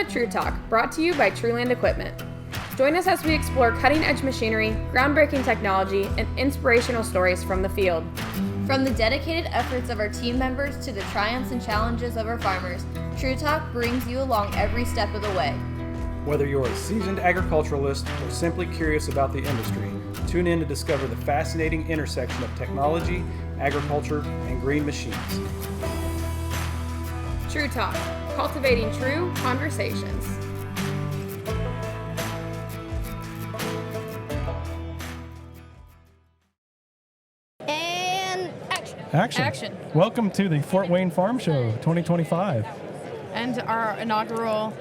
to TRUTalk, brought to you by Truland Equipment. Join us as we explore cutting-edge machinery, groundbreaking technology, and inspirational stories from the field. From the dedicated efforts of our team members to the triumphs and challenges of our farmers, TRUTalk brings you along every step of the way. Whether you're a seasoned agriculturalist or simply curious about the industry, tune in to discover the fascinating intersection of technology, agriculture, and green machines. TRUTalk, cultivating true conversations. And Action. Welcome to the Fort Wayne Farm Show 2025. And our inaugural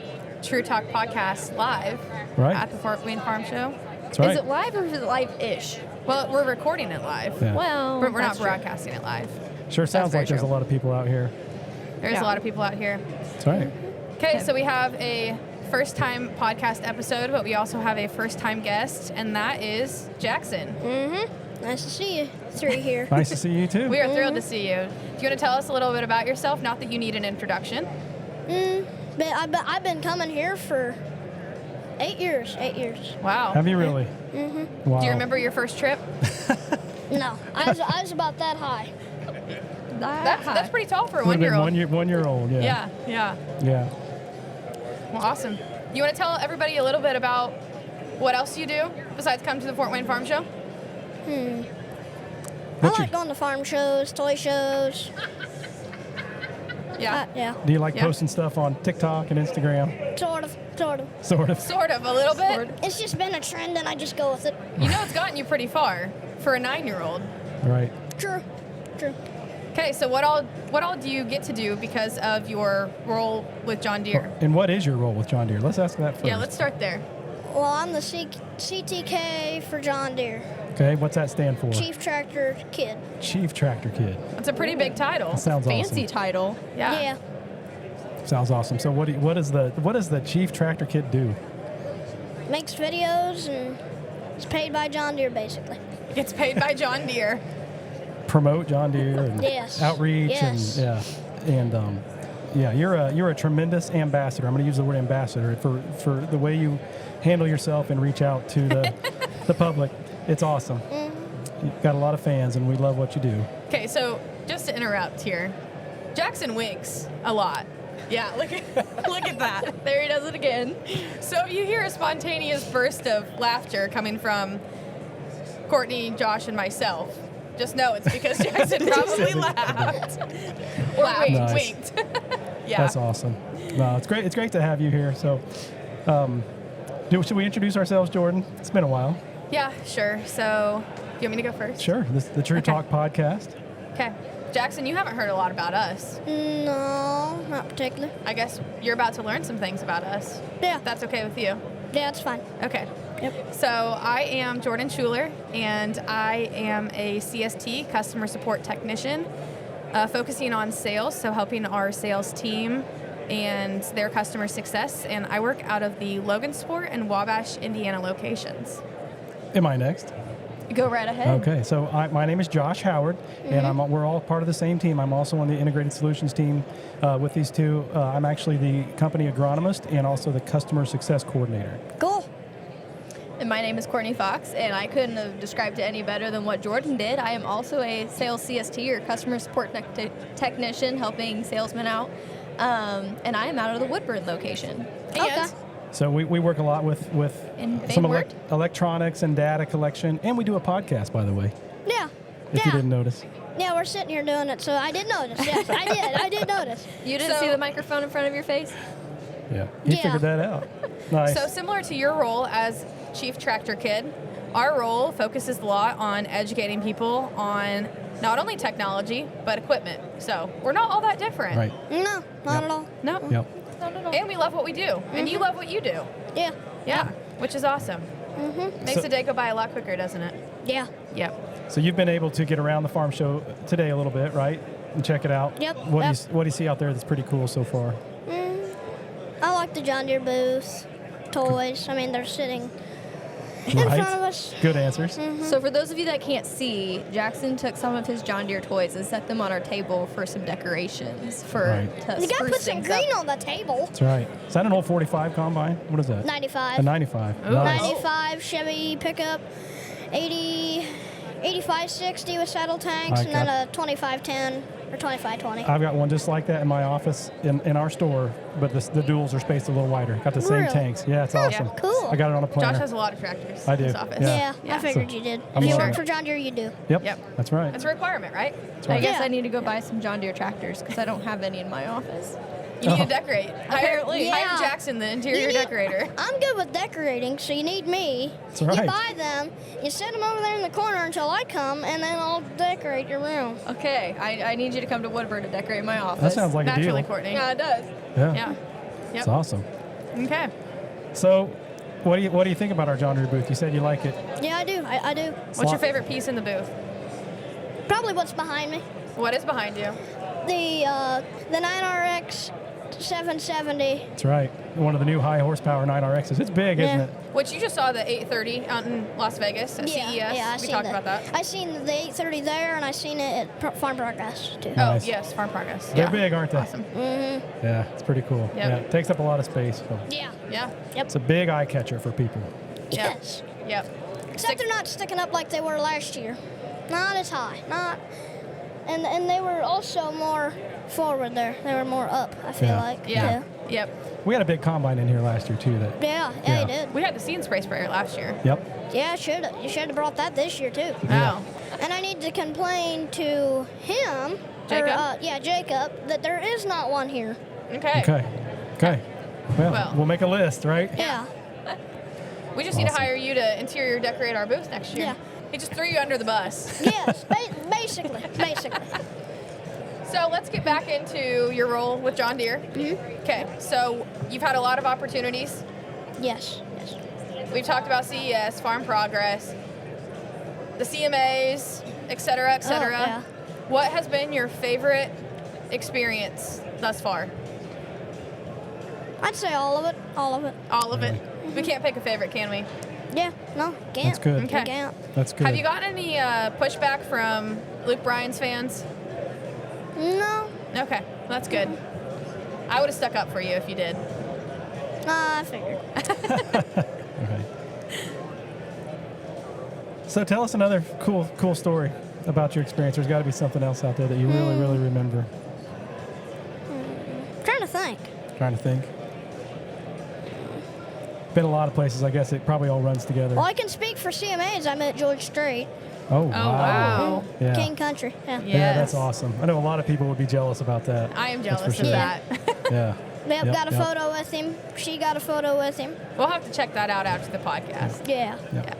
TRUTalk podcast live at the Fort Wayne Farm Show. That's right. Is it live or is it live-ish? Well, we're recording it live. Yeah. Well, But we're not broadcasting it live. Sure sounds very like there's true. a lot of people out here. There's Yeah. a lot of people out here. That's right. Okay, so we have a first-time podcast episode, but we also have a first-time guest, and that is Jackson. Mm-hmm. Nice to see you three here. Nice to see you too. We are thrilled to see you. Do you want to tell us a little bit about yourself? Not that you need an introduction. But I've been coming here for 8 years. 8 years. Wow. Have you really? Mm-hmm. Wow. Do you remember your first trip? No, I was about that high. That's pretty tall for a Would have been 1-year-old. 1 year old. Yeah. Yeah. Well, awesome. You want to tell everybody a little bit about what else you do besides come to the Fort Wayne Farm Show? I What's like going to farm shows, toy shows. Yeah. Yeah, Do you like Yeah. posting stuff on TikTok and Instagram? sort of. Sort of. Sort of, a little bit. It's just been a trend, and I just go with it. You know it's gotten you pretty far for a 9-year-old. Right. True. Okay, so what all do you get to do because of your role with John Deere? And what is your role with John Deere? Let's ask that first. Yeah, let's start there. Well, I'm the CTK for John Deere, Okay, what's that stand for? Chief Tractor Kid. Chief Tractor Kid. That's a pretty big title. That sounds Fancy awesome. title. Yeah. Sounds awesome. So what does the Chief Tractor Kid do? Makes videos and is paid by John Deere, basically. Gets paid by John Deere. Promote John Deere and Yes. outreach Yes. and you're a tremendous ambassador. I'm going to use the word ambassador for the way you handle yourself and reach out to the public. It's awesome. You've got a lot of fans, and we love what you do. Okay, so just to interrupt here, Jackson winks a lot. Yeah, look at that. There he does it again. So if you hear a spontaneous burst of laughter coming from Courtney, Josh, and myself, just know it's because Jackson probably laughed. Or Nice. winked. Yeah. That's awesome. No, it's great. It's great to have you here. So, should we introduce ourselves, Jordan? It's been a while. Yeah, sure. So, do you want me to go first? Sure. This is the TRUTalk podcast. Okay. Jackson, you haven't heard a lot about us. No, not particularly. I guess you're about to learn some things about us. Yeah. If that's okay with you. Yeah, it's fine. Okay. Yep. So I am Jordan Schuler, and I am a CST, Customer Support Technician, focusing on sales, so helping our sales team and their customer success. And I work out of the Logansport and Wabash, Indiana locations. Am I next? Go right ahead. Okay. So my name is Josh Howard, and we're all part of the same team. I'm also on the Integrated Solutions team with these two. I'm actually the company agronomist and also the customer success coordinator. Cool. And my name is Courtney Fox, and I couldn't have described it any better than what Jordan did. I am also a sales CST, or customer support technician, helping salesmen out. And I am out of the Woodburn location. And So we work a lot with And they some worked? electronics and data collection, and we do a podcast, by the way, Yeah. if you didn't notice. Yeah, we're sitting here doing it, so I did notice. Yes, I did notice. You didn't So- see the microphone in front of your face? Yeah. He Yeah. figured that out. Nice. So similar to your role as Chief Tractor Kid, our role focuses a lot on educating people on not only technology, but equipment. So we're not all that different. Right. No, not at all. No. Yep. Not at all. And we love what we do. And you love what you do. Yeah. Yeah. Which is awesome. Makes So- the day go by a lot quicker, doesn't it? Yeah. Yep. So you've been able to get around the farm show today a little bit, right? And check it out. Yep. What Yep. do you see out there that's pretty cool so far? I like the John Deere booth, toys. I mean, they're sitting in front of us. Good answers. So for those of you that can't see, Jackson took some of his John Deere toys and set them on our table for some decorations to You gotta spruce put some things green up. on the table. That's right. Is that an old 45 combine? What is that? 95. A 95. Ooh. Nice. 95 Chevy pickup, 8560 with saddle tanks, I and then got- a 2510 or 2520. I've got one just like that in my office in our store, but the duals are spaced a little wider. Got the same Really? tanks. Yeah, it's awesome. Yeah, cool. I got it on a planner. Josh has a lot of tractors I in do, his office. yeah. Yeah, I figured So, you did. I'm If you learning. work for John Deere, you do. Yep. Yep. That's right. It's a requirement, right? I right. guess Yeah. I need to go buy some John Deere tractors because I don't have any in my office. You need to decorate. Apparently. Yeah. Hire Jackson, the interior You need- decorator. I'm good with decorating, so you need me. That's right. You buy them, you set them over there in the corner until I come, and then I'll decorate your room. Okay, I need you to come to Woodburn to decorate my office. That sounds like a Naturally, deal. Courtney. Yeah, it does. Yeah. Yeah. It's Yep. awesome. Okay. So, what do you think about our John Deere booth? You said you like it. Yeah, I do. I do. What's your favorite piece in the booth? Probably what's behind me. What is behind you? The 9RX 770. That's right. One of the new high horsepower 9RXs. It's big, isn't Yeah. it? Which you just saw the 830 out in Las Vegas at CES. Yeah, I we seen talked that. about that. I seen the 830 there, and I seen it at Farm Progress too. Nice. Oh, yes, Farm Progress. They're Yeah. big, aren't they? Awesome. Yeah, it's pretty cool. Yep. Yeah, it takes up a lot of space. So. Yeah. Yeah. It's a big eye catcher for people. Yep. Yes. Yep. Except they're not sticking up like they were last year. Not as high. And they were also more forward there. They were more up, I feel Yeah. like. Yeah. Yep. We had a big combine in here last year too. Yeah, Yeah. you did. We had the See and Spray sprayer last year. Yep. Yeah, you should have brought that this year too. Oh. And I need to complain to him, Jacob? Jacob, that there is not one here. Okay. Okay. Well, Well. we'll make a list, right? Yeah. We just need to Awesome. hire you to interior decorate our booth next year. Yeah. He just threw you under the bus. Yes, basically. So let's get back into your role with John Deere. Okay, so you've had a lot of opportunities. Yes. We've talked about CES, Farm Progress, the CMAs, et cetera, et cetera. Oh, yeah. What has been your favorite experience thus far? I'd say all of it. All of it. All of it. We can't pick a favorite, can we? Yeah. No, can't. That's good. Okay. Can't. That's good. Have you gotten any pushback from Luke Bryan's fans? No. Okay, that's good. I would have stuck up for you if you did. I figured. Okay. So tell us another cool story about your experience. There's got to be something else out there that you really remember. Trying to think. Trying to think. Been a lot of places. I guess it probably all runs together. Well, I can speak for CMAs. I met George Strait, Oh, wow. Yeah. King Country. Yeah. Yeah, that's Yes. awesome. I know a lot of people would be jealous about that. I am That's jealous for of sure. that. Yeah. Yep, Yep, got a yep. photo with him. She got a photo with him. We'll have to check that out after the podcast. Yeah. Yep.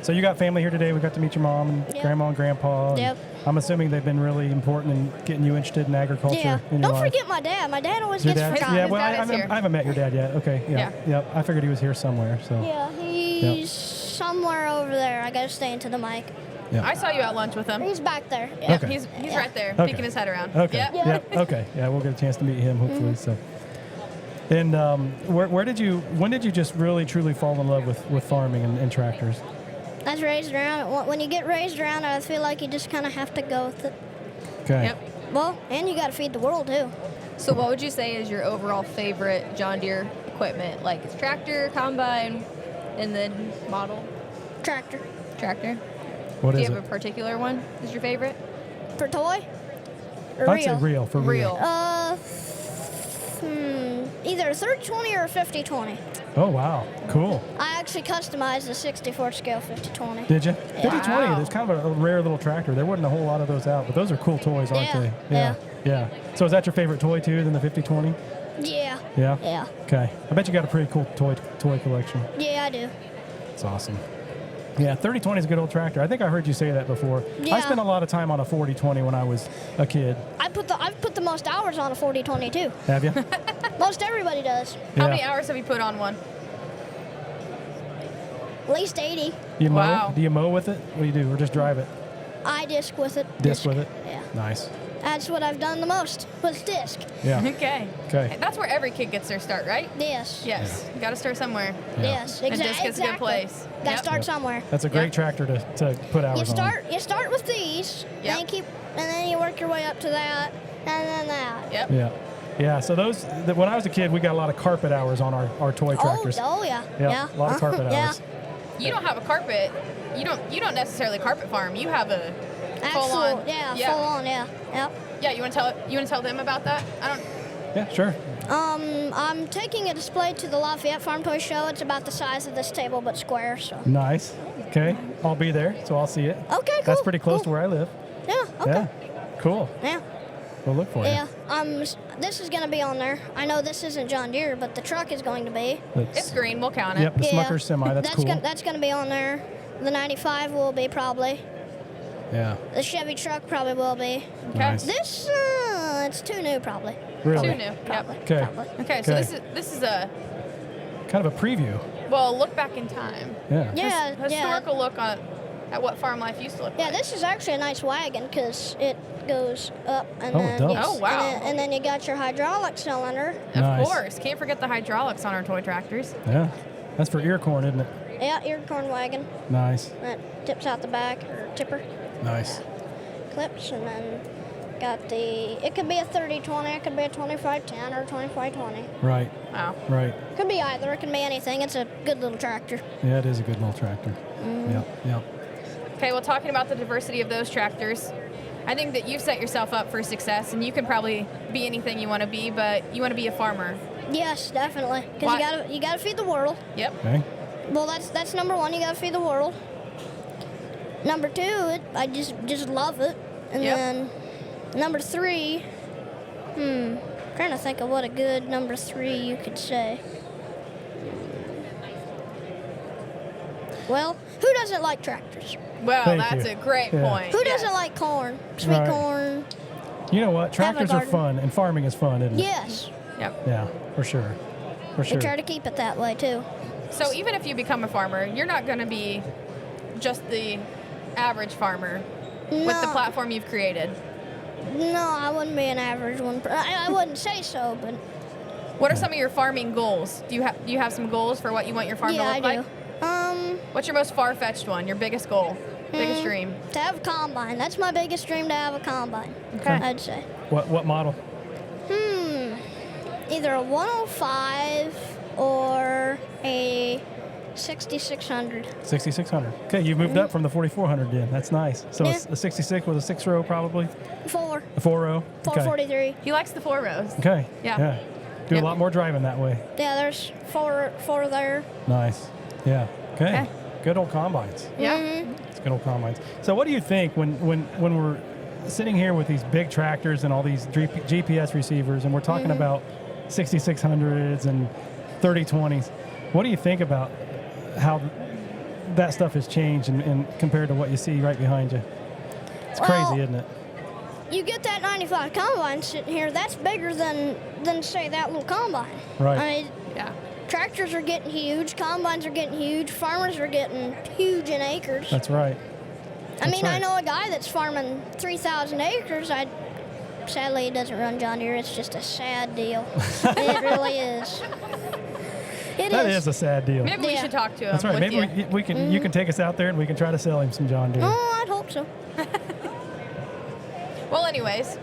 So you got family here today. We got to meet your mom and Yep. grandma and grandpa. and Yep. I'm assuming they've been really important in getting you interested in agriculture. Yeah. in your Don't life. forget my dad. My dad always Your gets dad? forgotten. Yeah, His well, dad I is here. haven't met your dad yet. Okay, yeah. Yep. I figured he was here somewhere. So. Yeah, he's somewhere over there. I gotta stay into the mic. I saw you at lunch with him. He's back there. Yeah. Okay. He's Yeah. right there, Okay. peeking his head around. Okay. Yep. Yeah. Yep. Okay. Yeah, we'll get a chance to meet him hopefully. So. And when did you just really truly fall in love with farming and tractors? I was raised around. When you get raised around, I feel like you just kind of have to go with it. Okay. Yep. Well, and you got to feed the world too. So what would you say is your overall favorite John Deere equipment? Like it's tractor, combine, and then model? Tractor. Tractor. What Do is you it? have a particular one? Is your favorite? For toy? Or I'd say real for real. Real. Either a 30-20 or a 50-20. Oh wow, cool. I actually customized the 64 scale 50-20. Did you? 50/20. Wow. There's kind of a rare little tractor. There wasn't a whole lot of those out, but those are cool toys, aren't Yeah, they? Yeah. So is that your favorite toy too? Than the 50/20? Yeah. Yeah. Yeah. Okay. I bet you got a pretty cool toy collection. Yeah, I do. It's awesome. Yeah, 30/20 is a good old tractor. I think I heard you say that before. I Yeah. spent a lot of time on a 40/20 when I was a kid. I've put the most hours on a 40-20 too. Have you? Most everybody does. How Yeah. many hours have you put on one? At least 80. You mow? Wow. Do you mow with it? What do you do? Or just drive it? I disc with it. Disc with it? Yeah. Nice. That's what I've done the most with disc. Yeah. Okay. Okay. That's where every kid gets their start, right? Yes. Yes. You got to start somewhere. Yes. And Exactly. disc is a good place. Gotta Yep. start somewhere. That's a great Yep. tractor to put hours You start with these, Yep. and then you work your way up to that, and then that. Yep. on. Yeah. Yeah. So when I was a kid, we got a lot of carpet hours on our toy tractors. Oh yeah. Yeah, Yeah. a lot of carpet Yeah. hours. You don't have a carpet. You don't necessarily carpet farm. You have a full Actual, on. full on, yeah. Yep. Yeah. You want to tell them about that? I don't. Yeah, sure. I'm taking a display to the Lafayette Farm Toy Show. It's about the size of this table, but square. So. Nice. Okay. I'll be there, so I'll see it. Okay, cool. That's pretty close cool. to where I live. Yeah. Okay. Yeah. Cool. Yeah. We'll look for you. Yeah. This is gonna be on there. I know this isn't John Deere, but the truck is going to be. It's green. We'll count it. Yep, the Yeah. Smucker semi. That's cool. That's gonna be on there. The 95 will be probably. Yeah. The Chevy truck probably will be. Okay. Nice. This it's too new probably. Really? Too new. Yep. Okay. Probably. Okay. So Okay. this is a Kind of a preview. look back in time. Yeah. Yeah. Historical look at what farm life used to look Yeah, like. this is actually a nice wagon because it goes up and Oh, it then does. you- Oh, wow. and then you got your hydraulic cylinder. Of Nice. course. Can't forget the hydraulics on our toy tractors. Yeah. That's for ear corn, isn't it? Yeah, ear corn wagon Nice. that tips out the back or tipper Nice. clips, and then got it could be a 30-20, it could be a 25-10 or a 25-20. Right. Wow. Right. Could be either. It can be anything. It's a good little tractor. Yeah, it is a good little tractor. Mm-hmm. Yep. Yep. Okay, well, talking about the diversity of those tractors, I think that you've set yourself up for success, and you can probably be anything you want to be, but you want to be a farmer. Yes, definitely. Because Why- you gotta feed the world. Yep. Okay. Well, that's number one. You gotta feed the world. Number two, I just love it. And Yep. then number three, trying to think of what a good number three you could say. Well, who doesn't like tractors? Well, Thank that's you. a great Yeah. point. Who Yes. doesn't like corn? Sweet Right. corn. You know what? Tractors are garden. fun, and farming is fun, isn't it? Yes. Yep. Yeah, for sure. For We sure. try to keep it that way too. So even if you become a farmer, you're not going to be just the average farmer with the No. platform you've created. No, I wouldn't be an average one. I wouldn't say so, but What are some of your farming goals? Do you have some goals for what you want your farm yeah, to I look do. like? What's your most far-fetched one? Your biggest goal? Biggest dream? To have a combine. That's my biggest dream, to have a combine. Okay. I'd say. What model? Either a 105 or a 6600. 6600. Okay, you've moved up from the 4400 then. That's nice. So Yeah. a 66 with a 6-row probably? 4. A 4-row? Okay. 443. He likes the 4 rows. Okay. Yeah. Yeah. Do Yep. a lot more driving that way. Yeah, there's four there. Nice. Yeah. Okay. Okay. Good old combines. Yeah. It's good old combines. So what do you think when we're sitting here with these big tractors and all these GPS receivers and we're talking about 6600s and 3020s, what do you think about how that stuff has changed and compared to what you see right behind you? It's Well, crazy, isn't it? You get that 95 combine sitting here, that's bigger than say, that little combine. Right. I mean, Yeah. tractors are getting huge, combines are getting huge, farmers are getting huge in acres. That's right. I mean, right. I know a guy that's farming 3,000 acres. Sadly, he doesn't run John Deere. It's just a sad deal. It really is. That is a sad deal. Maybe we Yeah. should talk to him. That's right. with Maybe you. we can. You can take us out there and we can try to sell him some John Deere. Oh, I'd hope so. Well, anyways,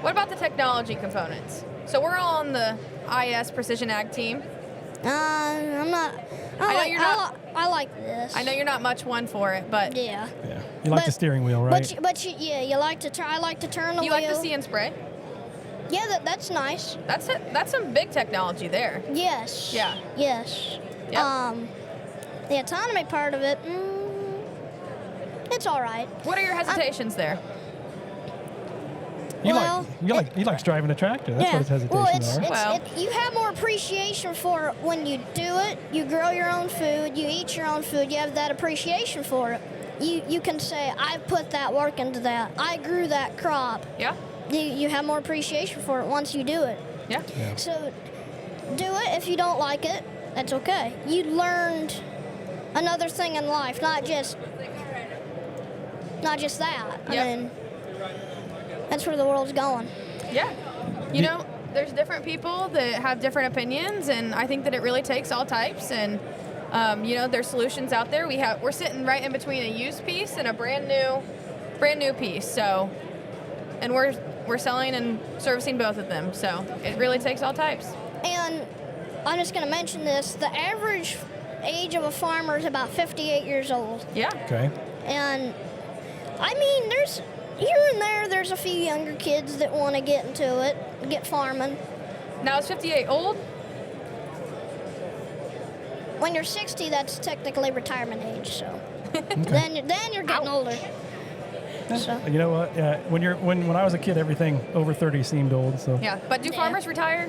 what about the technology components? So we're all on the IS Precision Ag team. I'm not. I like this. I know you're not much one for it, but Yeah. Yeah. You like the But- steering wheel, right? Yeah, you like to try. I like to turn the you wheel. like to see and spray. Yeah, that's nice. That's it. That's some big technology there. Yes. Yeah. Yes. Yep. The autonomy part of it, it's all right. What are your hesitations there? you well, like driving a tractor. That's what his hesitations are. Well- you have more appreciation for it when you do it. You grow your own food. You eat your own food. You have that appreciation for it. You can say, I put that work into that. I grew that crop. Yeah. You have more appreciation for it once you do it. Yeah. So do it. If you don't like it, that's okay. You learned another thing in life, not just that. Yep. I mean, That's where the world's going. Yeah. You know, there's different people that have different opinions, and I think that it really takes all types. And you know, there's solutions out there. We're sitting right in between a used piece and a brand new piece. So, and we're selling and servicing both of them. So it really takes all types. And I'm just going to mention this. The average age of a farmer is about 58 years old. Yeah. Okay. And, I mean, there's here and there's a few younger kids that want to get into it, get farming. Now is 58 old? When you're 60, that's technically retirement age, so. Then you're getting older. So. You know what? When I was a kid, everything over 30 seemed old. So Yeah. But do farmers retire?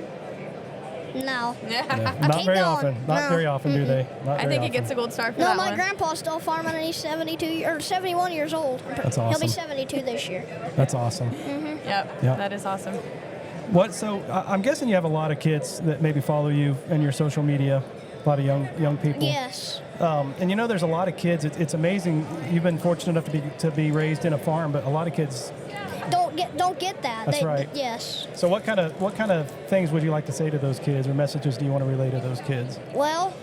No. yeah. Not keep very going. often. Not No. very often, do they? Not I very think he often. gets a gold star for No, that my one. grandpa's still farming, and he's 71 years old. That's He'll awesome. be 72 this year. That's awesome. Yep. Yep. That is awesome. What? So I'm guessing you have a lot of kids that maybe follow you and your social media. A lot of young people. Yes. And you know, there's a lot of kids. It's amazing. You've been fortunate enough to be raised in a farm, but a lot of kids. Don't get that. That's right. Yes. So what kind of things would you like to say to those kids, or messages do you want to relay to those kids? Well,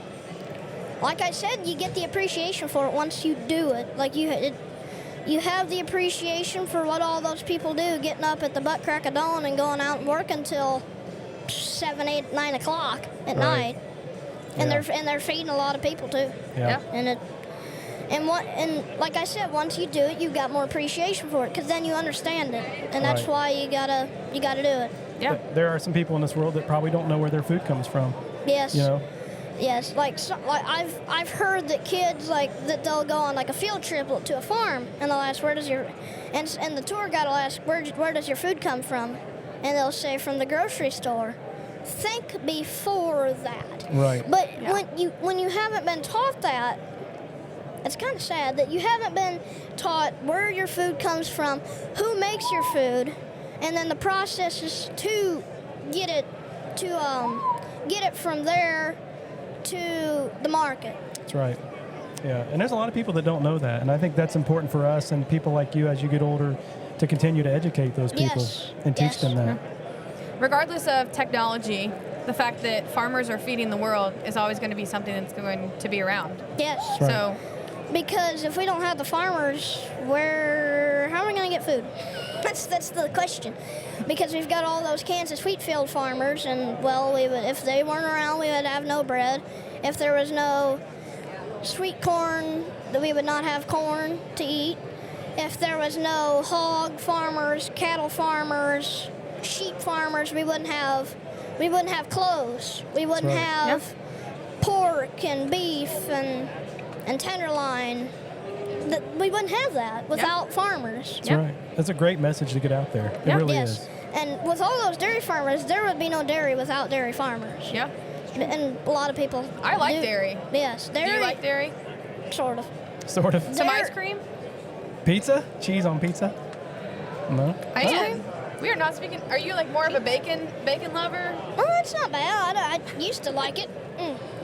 like I said, you get the appreciation for it once you do it. Like you have the appreciation for what all those people do, getting up at the butt crack of dawn and going out and working until 7, 8, 9 o'clock at night. And Yeah. they're feeding a lot of people too. Yeah. And like I said, once you do it, you've got more appreciation for it, because then you understand it, and that's Right. why you gotta do it. Yeah. But there are some people in this world that probably don't know where their food comes from. Yes. You know. Yes. Like I've heard that kids that they'll go on like a field trip to a farm, and they'll ask where does your and the tour guide will ask where does your food come from, and they'll say from the grocery store. Think before that. Right. But when you haven't been taught that, it's kind of sad that you haven't been taught where your food comes from, who makes your food, and then the processes to get it from there to the market. That's right. Yeah, and there's a lot of people that don't know that, and I think that's important for us and people like you as you get older to continue to educate those people Yes. and teach Yes. them that. Regardless of technology, the fact that farmers are feeding the world is always going to be something that's going to be around. Yes. Right. So, Because if we don't have the farmers, how are we going to get food? That's the question. Because we've got all those Kansas wheat field farmers, and if they weren't around, we would have no bread. If there was no sweet corn, then we would not have corn to eat. If there was no hog farmers, cattle farmers, sheep farmers, we wouldn't have clothes. We wouldn't right. have pork and beef and tenderloin. We wouldn't have that without farmers. That's right. That's a great message to get out there. It Yeah. really Yes. is. And with all those dairy farmers, there would be no dairy without dairy farmers. yeah. And a lot of people I like do. dairy. Yes, Do dairy. you like dairy? Sort of. Sort of. Some Dairy- ice cream? Pizza? Cheese on pizza? No? Ice Yeah. cream? We are not speaking. Are you like more of a bacon lover? Well, it's not bad. I used to like it.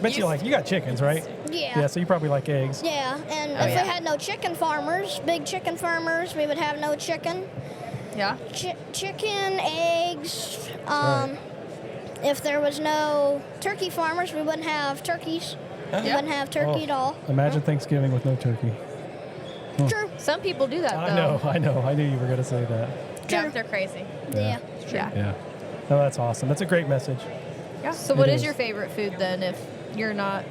Bet you got chickens, right? Yeah. Yeah, so you probably like eggs. Yeah, and Oh, if yeah. we had no chicken farmers, big chicken farmers, we would have no chicken. Yeah. Chicken, eggs. right. If there was no turkey farmers, we wouldn't have turkeys. We Yeah. wouldn't have turkey at all. Imagine Thanksgiving with no turkey. True. Some people do that, I though. know. I knew you were going to say that. Yeah, True. they're crazy. Yeah. Yeah. Yeah. No, that's awesome. That's a great message. Yeah. So what It is is. your favorite food then if you're not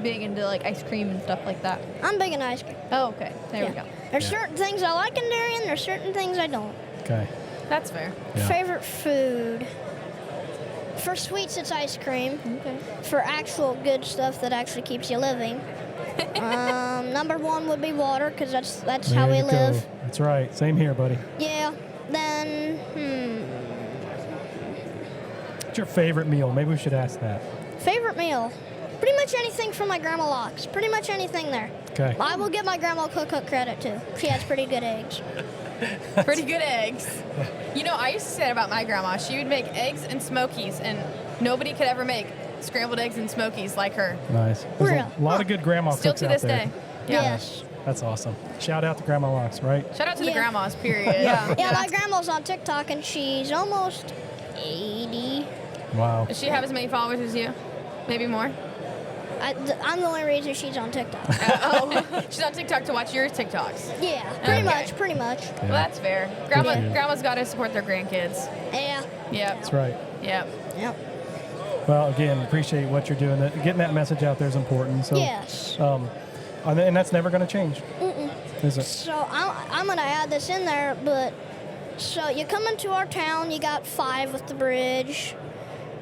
big into like ice cream and stuff like that? I'm big in ice cream. Oh, okay. There we Yeah. go. There's Yeah. certain things I like in dairy, and there's certain things I don't. Okay. That's fair. Yeah. Favorite food. For sweets, it's ice cream. Okay. For actual good stuff that actually keeps you living, number one would be water, because that's how There we you go. live. That's right. Same here, buddy. Yeah. Then, What's your favorite meal? Maybe we should ask that. favorite meal. Pretty much anything from my grandma Locks. Pretty much anything there. Okay. I will give my grandma cook credit too. She has pretty good eggs. Pretty good eggs. You know, I used to say that about my grandma. She would make eggs and smokies, and nobody could ever make scrambled eggs and smokies like her. Nice. There's Real. a lot of good grandma Still cooks to out this there. day. Yeah. Yes. That's awesome. Shout out to Grandma Locks, right? Shout out to the Yeah. grandmas, period. Yeah, my grandma's on TikTok and she's almost 80. Wow. Does she have as many followers as you? Maybe more? I'm the only reason she's on TikTok. She's on TikTok to watch your TikToks. Yeah, Okay. pretty much. Well, that's fair. Grandma's Yeah. got to support their grandkids. Yeah. Yep. That's right. Yep. Yep. Well, again, appreciate what you're doing. Getting that message out there is important. So, Yes. and that's never going to change, is it? So I'm going to add this in there, but so you come into our town, you got 5 with the bridge.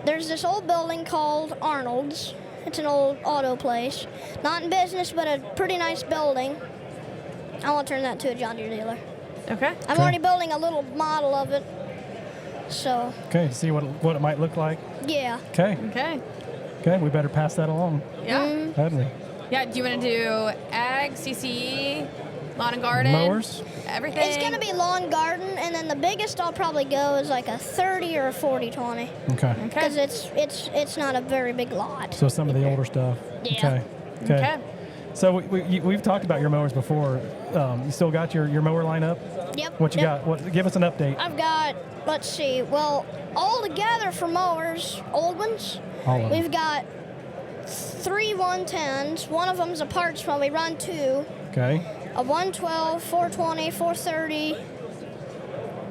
There's this old building called Arnold's. It's an old auto place. Not in business, but a pretty nice building. I want to turn that to a John Deere dealer. Okay. I'm already building a little model of it. So, Okay, to see what it might look like. yeah. Okay. Okay. We better pass that along, Yeah. hadn't we? Yeah. Do you want to do ag, CCE, lawn and garden? Mowers? Everything? It's going to be lawn garden, and then the biggest I'll probably go is like a 30 or a 40/20. Okay. Because Okay. it's not a very big lot. So some of the older stuff. Yeah. Okay. So we've talked about your mowers before. You still got your mower line up? Yep. What you yep. got? Give us an update. I've got, let's see, well, all together for mowers, old ones, All of them. we've got 3 110s. One of them's a parts one. We run 2. Okay. A 112, 420, 430,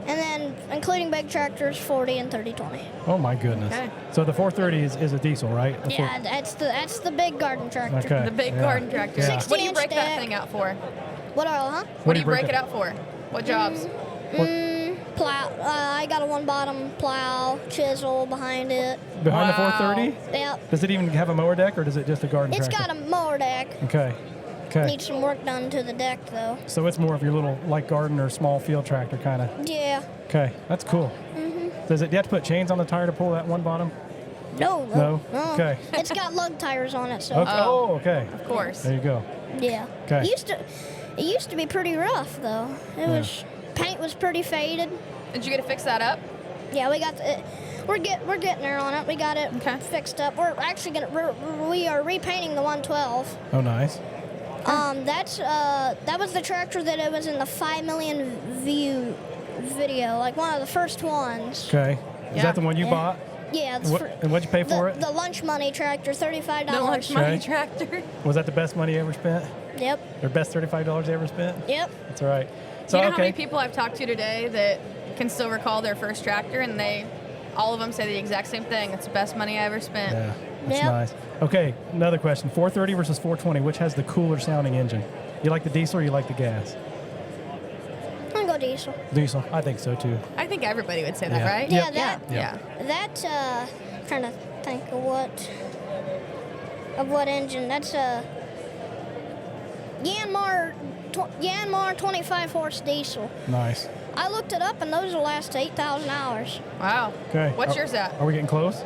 and then including big tractors, 40 and 30/20. Oh my goodness. Okay. So the 430 is a diesel, right? The Yeah, that's the big garden tractor. Okay. The big yeah. garden tractor. Yeah. What do you 60-inch break that deck. thing out for? What are, huh? What do you break it out for? What jobs? Plow. I got a 1-bottom plow, chisel behind it. Behind Wow. the 430? Yep. Does it even have a mower deck, or does it just a garden It's tractor? got a mower deck. Okay. Okay. Needs some work done to the deck though. So it's more of your little like garden or small field tractor kind of. Yeah. Okay, that's cool. Do you have to put chains on the tire to pull that one bottom? No. No? Okay. It's got lug tires on it, so Okay. Oh, okay. Of course. There you go. yeah. Okay. It used to be pretty rough though. Paint was pretty faded. Did you get to fix that up? Yeah, we got we're getting there on it. We got it Okay. fixed up. We're actually we are repainting the 112. Oh, nice. That was the tractor that it was in the 5 million view video, like one of the first ones. Okay. Is Yeah. that the one you bought? Yeah, it's And what'd you pay for it? the lunch money tractor, $35. The lunch money Okay. tractor. Was that the best money you ever spent? Yep. Or best $35 you ever spent? Yep. That's all right. So, Do you know how okay. many people I've talked to today that can still recall their first tractor, and all of them say the exact same thing? It's the best money I ever spent. Yeah, that's Yep. nice. Okay, another question. 430 versus 420, which has the cooler sounding engine? You like the diesel or you like the gas? I'm gonna go diesel. Diesel, I think so too. I think everybody would say that, Yeah. right? Yeah, Yep. that Yeah. that trying to think of what engine. That's a Yanmar 25 horse diesel. Nice. I looked it up and those will last 8,000 hours. Wow. Okay. What's yours at? Are we getting close?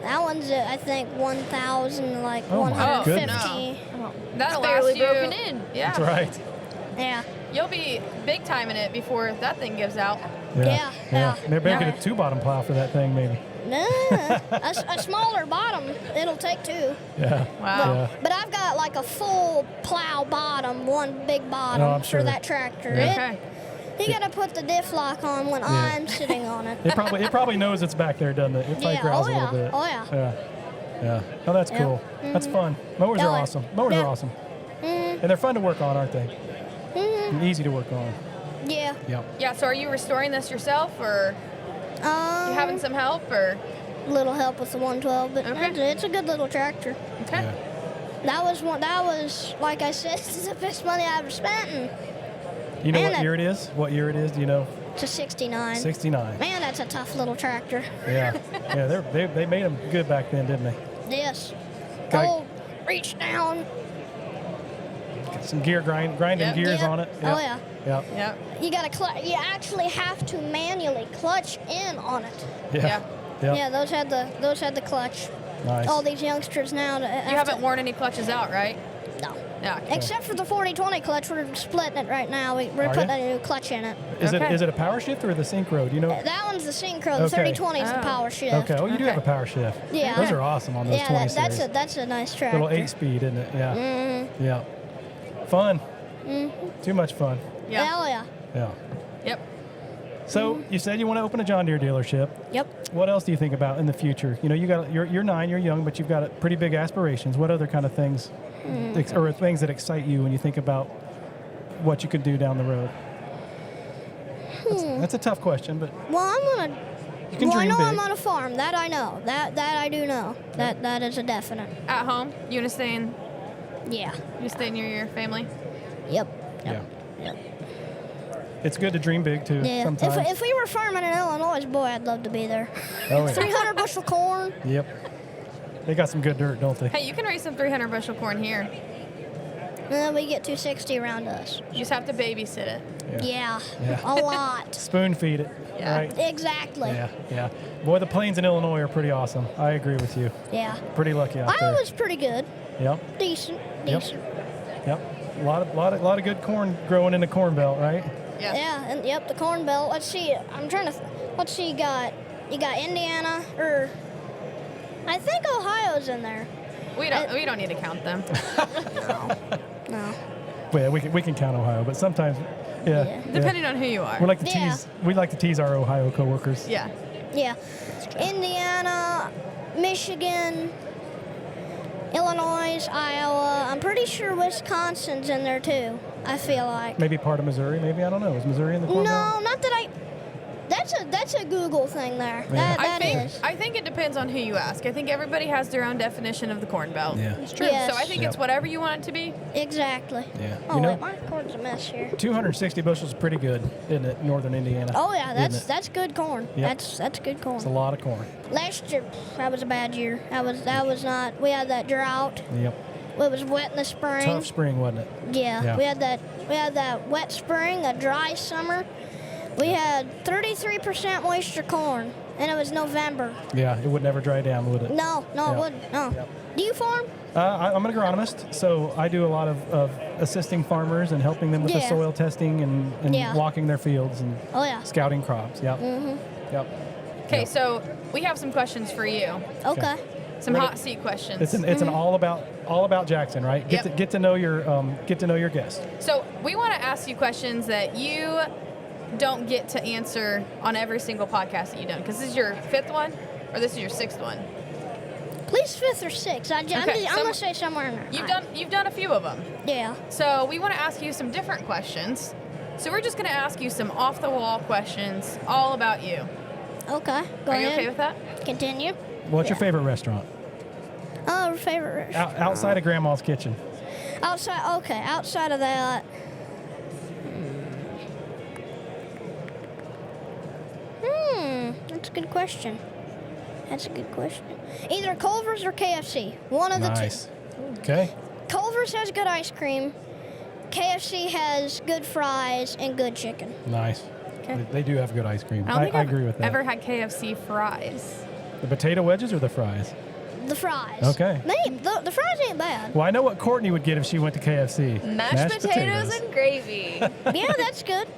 That one's I think 1,000, like Oh my 150. That'll barely last you. broken in. Yeah. That's right. Yeah. You'll be big timing it before that thing gives out. Yeah. Maybe I Yeah. get a 2-bottom plow for that thing, maybe. Nah, a smaller bottom, it'll take 2. Yeah. Wow. Yeah. But I've got like a full plow bottom, one big bottom Oh, I'm sure. for that tractor. Yeah. Okay. You gotta put the diff lock on when I'm sitting on it. It probably knows it's back there, doesn't it? It probably Yeah. growls Oh, a little yeah. bit. Oh, yeah. Yeah. Yeah. Oh, that's Yeah. cool. That's fun. Mowers Yeah, are like- awesome. Mowers yeah. are awesome. And they're fun to work on, aren't they? And easy to work on. Yeah. Yeah. Yeah, so are you restoring this yourself, or you having some help, or? Little help with the 112, but Okay. it's a good little tractor. Okay. Yeah. That was like I said, it's the best money I ever spent. And You know Man, what that- year it is? What year it is? Do you know? it's a 69. 69. Man, that's a tough little tractor. Yeah. Yeah. They made them good back then, didn't they? Yes. Got- Old reach down. Got some grinding Yep. gears Yep. on it. Oh, Yep. yeah. Yep. Yeah. You gotta you actually have to manually clutch in on it. Yeah. Yeah. Yep. Yeah, those had the clutch. Nice. All these youngsters now. You haven't worn any clutches out, right? No. Yeah. Okay. Except for the 40/20 clutch, we're splitting it right now. We're Are putting ya? a new clutch in it. Is Okay. it a power shift or the synchro? Do you know? That one's the synchro. The Okay. 30/20 is the Oh. power shift. Okay. Oh, you do Okay. have a power shift. Yeah. Those are awesome on those Yeah, 20 series. that's a nice tractor. Little 8-speed, isn't it? Yeah. Mm-hmm. Yeah. Fun. Too much fun. Yeah. Hell yeah. Yeah. Yep. So you said you want to open a John Deere dealership. Yep. What else do you think about in the future? You know, you're 9, you're young, but you've got pretty big aspirations. What other kind of things, or things that excite you when you think about what you could do down the road? That's a tough question, but Well, I'm gonna. you can Well, I dream know big. I'm on a farm. That I know. That I do know. That is a definite. At home, you want to stay in? Yeah. You stay near your family? Yep. Yeah. Yep. It's good to dream big too. Yeah. Sometimes. If we were farming in Illinois, boy, I'd love to be there. Oh, yeah. 300 bushel corn. Yep. They got some good dirt, don't they? Hey, you can raise some 300 bushel corn here. And then we get 260 around us. You just have to babysit it. Yeah. Yeah. A lot. Spoon feed it. Yeah. Right. Exactly. Yeah. Yeah. Boy, the plains in Illinois are pretty awesome. I agree with you. Yeah. Pretty lucky out there. Iowa's pretty good. Yep. Decent. Yep. Decent. Yep. A lot of good corn growing in the corn belt, right? Yeah. Yeah. And yep, the corn belt. Let's see. I'm trying to. Let's see. You got Indiana, or I think Ohio's in there. We don't need to count them. No. Well, yeah, we can count Ohio, but sometimes, yeah. Depending on who you are. We like to Yeah. tease our Ohio coworkers. Yeah. Yeah. Indiana, Michigan, Illinois, Iowa. I'm pretty sure Wisconsin's in there too. I feel like. Maybe part of Missouri. Maybe, I don't know. Is Missouri in the corn belt? No, not that I. That's a Google thing there. Yeah. I think it depends on who you ask. I think everybody has their own definition of the corn belt. Yeah. It's true. Yes. So I think it's Yep. whatever you want it to be. Exactly. Yeah. Oh You know, wait, my cord's a mess here. 260 bushels is pretty good, isn't it? Northern Indiana. Oh yeah, Isn't it? that's good corn. Yep. That's good corn. It's a lot of corn. Last year, that was a bad year. That was not. We had that drought. Yep. It was wet in the spring. Tough spring, wasn't it? Yeah, Yeah. we had that wet spring, a dry summer. We had 33% moisture corn, and it was November. Yeah. It would never dry down, would it? No, Yeah. it wouldn't. No. Yep. Do you farm? I'm an agronomist, so I do a lot of assisting farmers and helping them with the Yeah. soil testing and Yeah. walking their fields and Oh yeah. scouting crops. Yep. Yep. Okay, Yep. so we have some questions for you. Okay. Some Ready? hot seat questions. It's an all about Jackson, right? Yep. Get to know your guest. So we want to ask you questions that you don't get to answer on every single podcast that you've done, because this is your 5th one, or this is your 6th one. At least 5th or 6th. I'm Okay, gonna say somewhere in there. You've done a few of them. Yeah. So we want to ask you some different questions. So we're just going to ask you some off the wall questions all about you. Okay. Go Are ahead. you okay with that? Continue. What's your Yeah. favorite restaurant? Oh, favorite restaurant. Outside of Grandma's Kitchen. Outside. Okay. Outside of that. That's a good question. That's a good question. Either Culver's or KFC. One of the Nice. two. Okay. Culver's has good ice cream. KFC has good fries and good chicken. Nice. Okay. They do have good ice cream. I don't think I I've agree with that. ever had KFC fries. The potato wedges or the fries? The fries. Okay. The fries ain't bad. Well, I know what Courtney would get if she went to KFC. Mashed potatoes and gravy. Yeah, that's good.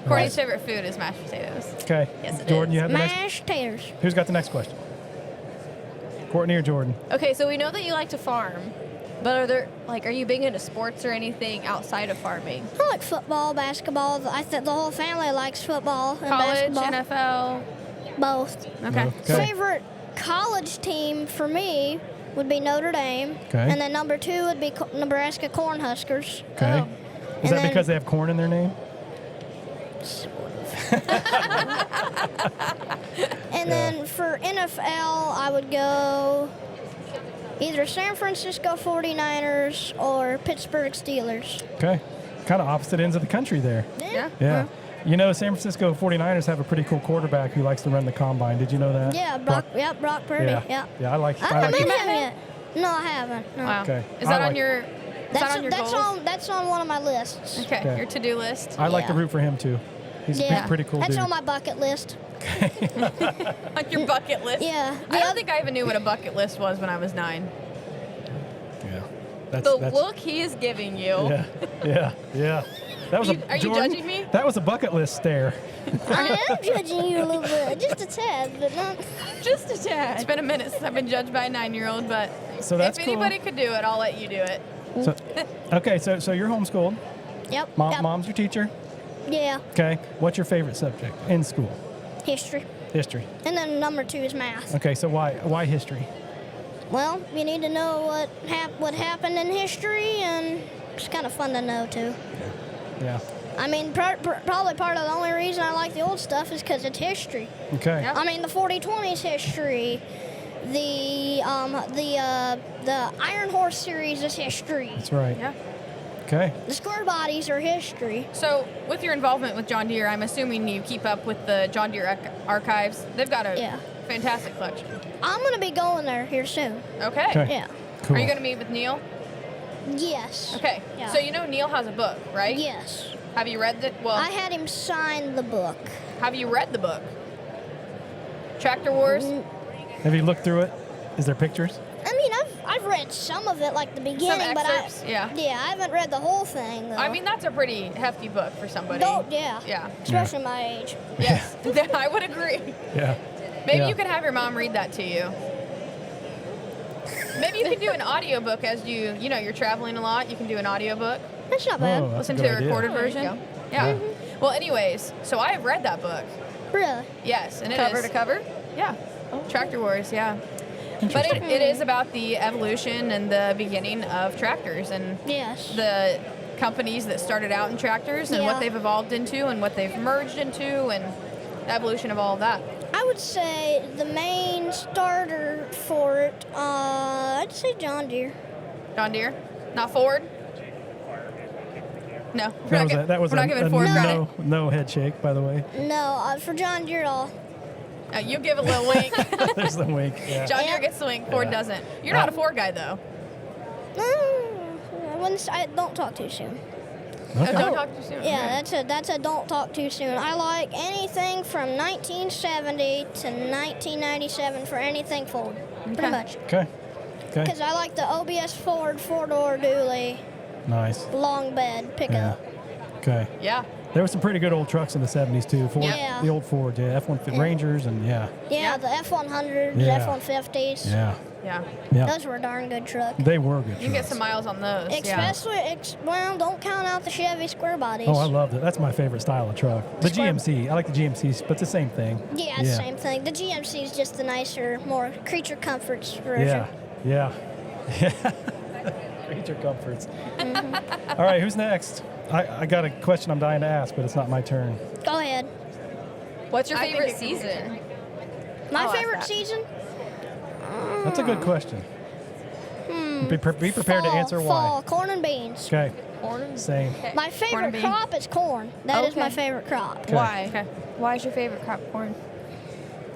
Courtney's favorite food is mashed potatoes. Okay. Yes, it Jordan, is. you have the next. Mashed taters. Who's got the next question? Courtney or Jordan? Okay, so we know that you like to farm, but are you big into sports or anything outside of farming? I like football, basketball. I think the whole family likes football and College, basketball. NFL. Both. Okay. Okay. Favorite college team for me would be Notre Dame. Okay. And then number 2 would be Nebraska Cornhuskers. Okay. Oh. Is And that then- because they have corn in their name? And then for NFL, I would go either San Francisco 49ers or Pittsburgh Steelers. Okay. Kind of opposite ends of the country there. Yeah. Yeah. You know, San Francisco 49ers have a pretty cool quarterback who likes to run the combine. Did you know that? Yeah, Brock Purdy. Yeah. Yeah. Yeah, I like I haven't it. met him yet. No, I haven't. No. Wow. Okay. Is I that on like- your? Is that on your goals? That's on one of my lists. Okay. Okay. Your to-do list. I like to Yeah. root for him too. He's a pretty cool That's dude. on my bucket list. On your bucket list. Yeah. I don't think I even knew what a bucket list was when I was 9. Yeah. That's, The that's, look he is giving you. Yeah. That was Are you Jordan, judging me? That was a bucket list stare. I am judging you a little bit, just a tad, but not. Just a tad. It's been a minute since I've been judged by a 9-year-old, but So that's if cool. anybody could do it, I'll let you do it. So, okay, so you're homeschooled. Yep. Mom, Mom's your teacher? Yeah. Okay. What's your favorite subject in school? History. History. And then number 2 is math. Okay, so why history? Well, you need to know what happened in history, and it's kind of fun to know too. Yeah. I mean, probably part of the only reason I like the old stuff is because it's history. Okay. Yep. I mean, the 40/20 is history. The Iron Horse series is history. That's right. Yeah. Okay. The square bodies are history. So, with your involvement with John Deere, I'm assuming you keep up with the John Deere archives. They've got a Yeah. fantastic collection. I'm gonna be going there here soon. Okay. Okay. Yeah. Cool. Are you going to meet with Neil? Yes. Okay. Yeah. So you know Neil has a book, right? Yes. Have you read the? Well, I had him sign the book. have you read the book? Tractor Wars. Have you looked through it? Is there pictures? I mean, I've read some of it, like the beginning, but excerpts, yeah. I haven't read the whole thing though. I mean, that's a pretty hefty book for somebody. Yeah. Yeah. Especially my age. Yes. I would agree. Yeah. Maybe Yeah. you could have your mom read that to you. Maybe you could do an audiobook as you're traveling a lot. You can do an audiobook. That's not bad. Oh, that's a Listen good to the idea. recorded There you version. go. Yeah. Well, anyways, so I have read that book. Really? Yes, and it Cover is- to cover? Yeah. Tractor Wars, yeah. But it is about the evolution and the beginning of tractors and Yes. the companies that started out in tractors and Yeah. what they've evolved into and what they've merged into and the evolution of all of that. I would say the main starter for it, I'd say John Deere. John Deere, not Ford. No, That was we're not giving Ford credit. no head shake, by the way. No, for John Deere, You give a little wink. There's the wink. Yeah. John Deere Yeah. gets the wink. Ford Yeah. doesn't. You're not a Ford guy though. I don't talk too soon. Okay. Don't talk too soon. Yeah, that's a don't talk too soon. I like anything from 1970 to 1997 for anything Ford, Okay. pretty much. Okay. Okay. Because I like the OBS Ford 4-door dually Nice. long bed Yeah. pickup. Okay. Yeah. There were some pretty good old trucks in the 70s too. Ford, Yeah. The old Ford, yeah. F-150 Yeah. Rangers and yeah. Yeah, the F-100s, Yeah. F-150s. Yeah. Yeah. Yeah. Those were a darn good truck. They were good You can get trucks. some miles on those. Yeah. Especially, well, don't count out the Chevy square bodies. Oh, I loved it. That's my favorite style of truck. The Square- GMC. I like the GMCs, but it's the same thing. Yeah, it's the same thing. The GMC is just the nicer, more creature comforts version. Yeah. Yeah. Creature comforts. All right, who's next? I got a question I'm dying to ask, but it's not my turn. Go ahead. What's your I think favorite it could be season? My I'll ask favorite that. season? That's a good question. Be prepared to Fall, answer Fall, why. corn and beans. Okay, Corn. same. My and favorite beans. crop is corn. That is Okay. my favorite crop. Okay. Why? Okay. Why is your favorite crop corn?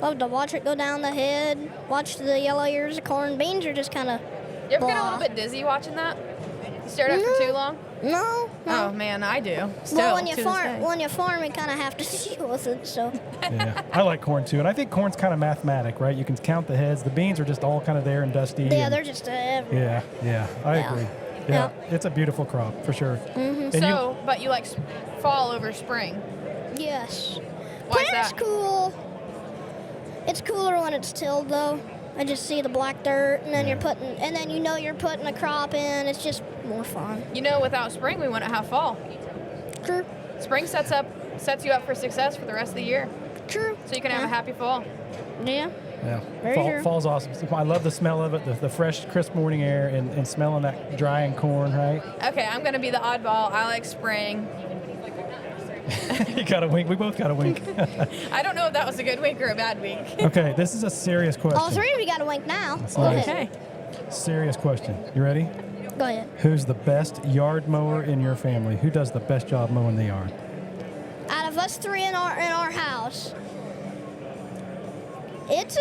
Love to watch it go down the head, watch the yellow ears of corn. Beans are just kind of You ever get a blah. little bit dizzy watching that? You stared at it for too long? No. Oh man, I do. Still, Well, when you to this farm, day. you kind of have to deal with it. So Yeah, I like corn too, and I think corn's kind of mathematic, right? You can count the heads. The beans are just all kind of there and dusty. yeah, and- they're just everywhere. Yeah, I Yeah. agree. Yeah, Yeah. it's a beautiful crop for sure. And So, but you like fall over spring. Yes. Why is Planter's that? cool. It's cooler when it's tilled though. I just see the black dirt, and then you're putting a crop in. It's just more fun. You know, without spring, we wouldn't have fall. True. Spring sets you up for success for the rest of the year, True. so you can have a happy fall. Yeah. Yeah, Very true. fall's awesome. I love the smell of it, the fresh, crisp morning air, and smelling that drying corn, right? Okay, I'm gonna be the oddball. I like spring. You got a wink. We both got a wink. I don't know if that was a good wink or a bad wink. Okay, this is a serious question. All three of you got a wink now. That's Go nice. ahead. Serious question. You ready? Go ahead. Who's the best yard mower in your family? Who does the best job mowing the yard? Out of us three in our house, it's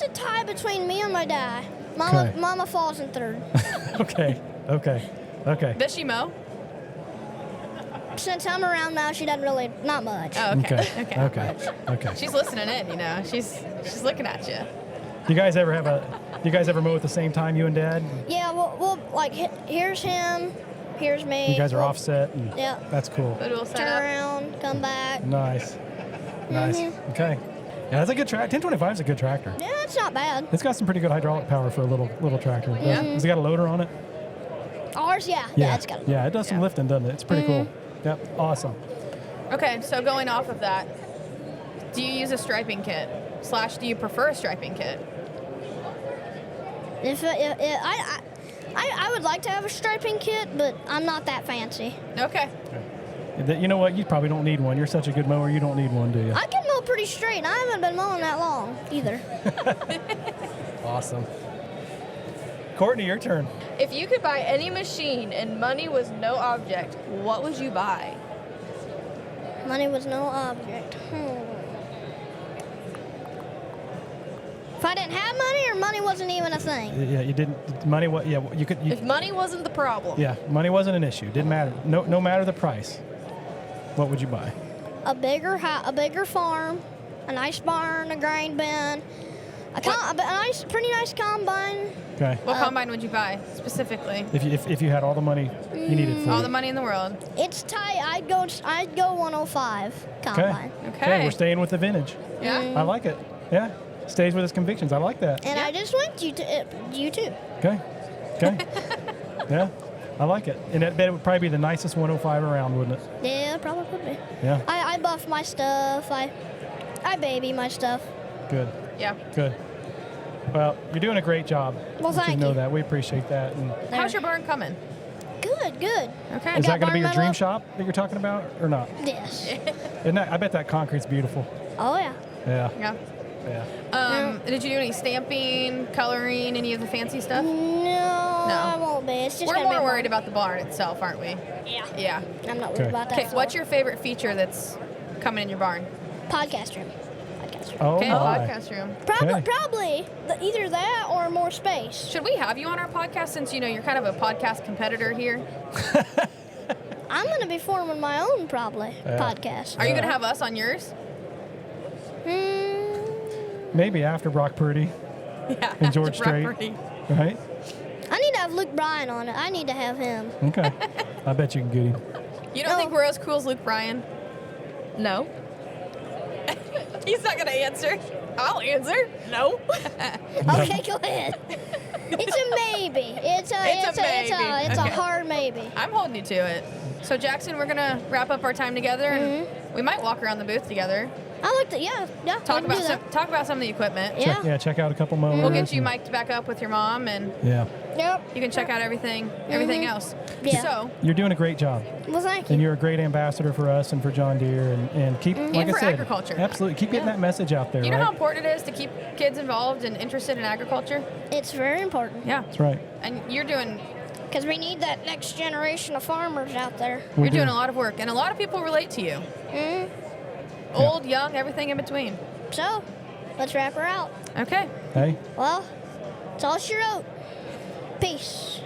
a tie between me and my dad. Okay. Mama falls in third. Okay. Does she mow? Since I'm around now, she doesn't really, not much. Oh, okay. Okay. She's listening in. You know, she's looking at you. You guys ever mow at the same time, you and Dad? Yeah, we'll like, here's him, here's me. You guys are We'll offset, and Yeah. that's cool. But we'll set Turn up. around, come back. Nice. Mm-hmm. Okay. Yeah, that's a good tractor. 1025 is a good tractor. Yeah, it's not bad. It's got some pretty good hydraulic power for a little tractor. Yeah. Has it got a loader on it? Ours, yeah, it's got. Yeah, it does some Yeah. lifting, doesn't it? It's pretty cool. Yep. Awesome. Okay, so going off of that, do you use a striping kit? / do you prefer a striping kit? I would like to have a striping kit, but I'm not that fancy. Okay. You know what? You probably don't need one. You're such a good mower. You don't need one, do you? I can mow pretty straight, and I haven't been mowing that long either. Awesome. Courtney, your turn. If you could buy any machine and money was no object, what would you buy? Money was no object. If I didn't have money, or money wasn't even a thing. Yeah, you didn't. Money. What? Yeah, you could. If money wasn't the problem. Yeah, money wasn't an issue. Didn't matter. No matter the price. What would you buy? A bigger farm, a nice barn, a grain bin, pretty nice combine. Okay. What combine would you buy specifically? If you had all the money you needed for All it. the money in the world. It's tight. I'd go 105 combine. Okay. We're staying with the vintage. Yeah. I like it. Yeah. Stays with his convictions. I like that. And I just went you too. Okay. Yeah. I like it. And I bet it would probably be the nicest 105 around, wouldn't it? Yeah, probably would be. Yeah. I buff my stuff. I baby my stuff. Good. Yeah. Good. Well, you're doing a great job. Well, I want thank to know you. that. We appreciate that. And How's your barn coming? Good. Okay. is that going to be your barn dream metal? shop that you're talking about or not? Yes. Isn't that, I bet that concrete's beautiful. Oh yeah. Yeah. Yeah. Yeah. Did you do any stamping, coloring, any of the fancy stuff? No, I won't be. It's just We're gonna be more a worried about the barn itself, aren't we? Yeah. Yeah. I'm not worried Okay. about that. Okay. What's your favorite feature that's coming in your barn? podcast room? Oh, Okay, my. podcast room. Probably either that or more space. Should we have you on our podcast since you're kind of a podcast competitor here? I'm going to be forming my own podcast. Are you going to have us on yours? Maybe after Brock Purdy Yeah. and George Strait. Right? I need to have Luke Bryan on it. I need to have him. Okay. I bet you can get him. You don't think we're as cool as Luke Bryan? No. He's not going to answer. I'll answer. No. Okay, go ahead. It's a maybe. It's a hard maybe. I'm holding you to it. So Jackson, we're gonna wrap up our time together, and we might walk around the booth together. I like that. Yeah. Talk about some of the equipment. Yeah. Check out a couple mowers. We'll get you mic'd back up with your mom, and Yeah. Yep. you can check out everything else. Yeah. So You're doing a great job. Well, thank you. And you're a great ambassador for us and for John Deere. And keep, like And I for said, agriculture. absolutely. Keep getting that message out there, you know right? how important it is to keep kids involved and interested in agriculture. It's very important Yeah. That's right. And you're doing because we need that next generation of farmers out there. We you're do. doing a lot of work, and a lot of people relate to you. Old, young, everything in between. So, let's wrap her out. Okay. Hey. Well, it's all she wrote. Peace.